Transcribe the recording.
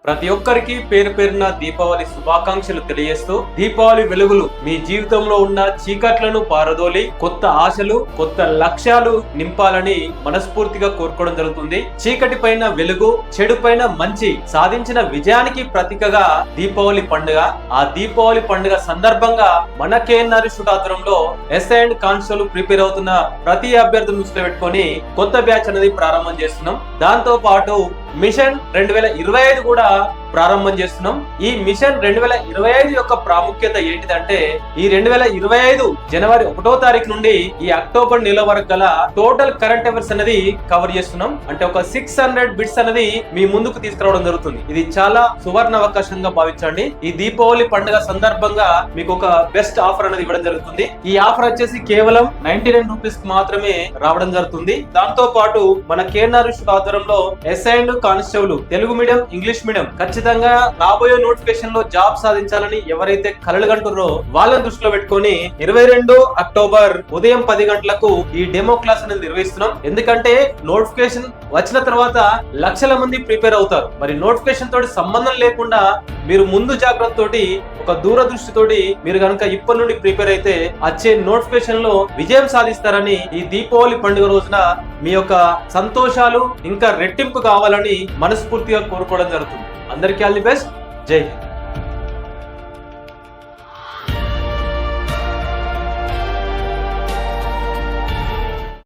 ప్రతి ఒక్కరికి పేరు పేరున దీపావళి శుభాకాంక్షలు తెలియజేస్తూ, దీపావళి వెలుగులు మీ జీవితంలో ఉన్న చీకట్లను పారదోలి కొత్త ఆశలు, కొత్త లక్ష్యాలు నింపాలని మనస్ఫూర్తిగా కోరుకోవడం జరుగుతుంది. చీకటి పైన వెలుగు, చెడు పైన మంచి సాధించిన విజయానికి ప్రతీకగా దీపావళి పండుగ. ఆ దీపావళి పండుగ సందర్భంగా మన కేఎన్ఆర్ ఇన్స్టిట్యూట్ ఆధ్వర్యంలో ఎస్ఐ అండ్ కానిస్టేబుల్ ప్రిపేర్ అవుతున్న ప్రతి అభ్యర్థిని దృష్టిలో పెట్టుకొని కొత్త బ్యాచ్ అనేది ప్రారంభం చేస్తున్నాం. దాంతో పాటు మిషన్ 2025 కూడా ప్రారంభం చేస్తున్నాం. ఈ మిషన్ 2025 యొక్క ప్రాముఖ్యత ఏంటిదంటే, ఈ 2025 జనవరి 1వ తారీఖు నుండి ఈ అక్టోబర్ నెల వరకు గల టోటల్ కరెంట్ అఫైర్స్ అనేది కవర్ చేస్తున్నాం. అంటే ఒక 600 బిట్స్ అనేది మీ ముందుకు తీసుకురావడం జరుగుతుంది. ఇది చాలా సువర్ణ అవకాశంగా భావించండి. ఈ దీపావళి పండుగ సందర్భంగా మీకు ఒక బెస్ట్ ఆఫర్ అనేది ఇవ్వడం జరుగుతుంది. ఈ ఆఫర్ వచ్చేసి కేవలం 99 రూపీస్ మాత్రమే రావడం జరుగుతుంది. దాంతో పాటు మన కేఎన్ఆర్ ఇన్స్టిట్యూట్ ఆధ్వర్యంలో SI and constable Telugu medium, English medium ఖచ్చితంగా రాబోయే నోటిఫికేషన్ లో జాబ్ సాధించాలని ఎవరైతే కలలు కంటున్నారో వాళ్ళని దృష్టిలో పెట్టుకొని 22 అక్టోబర్ ఉదయం 10 గంటలకు ఈ డెమో క్లాస్ అనేది నిర్వహిస్తున్నాం. ఎందుకంటే నోటిఫికేషన్ వచ్చిన తర్వాత లక్షల మంది ప్రిపేర్ అవుతారు. మరి నోటిఫికేషన్ తోటి సంబంధం లేకుండా మీరు ముందు జాగ్రత్త తోటి, ఒక దూరదృష్టితోటి మీరు కనుక ఇప్పటి నుండి ప్రిపేర్ అయితే వచ్చే నోటిఫికేషన్ లో విజయం సాధిస్తారని, ఈ దీపావళి పండుగ రోజున మీ యొక్క సంతోషాలు ఇంకా రెట్టింపు కావాలని మనస్ఫూర్తిగా కోరుకోవడం జరుగుతుంది. అందరికీ ఆల్ ది బెస్ట్. జై హింద్.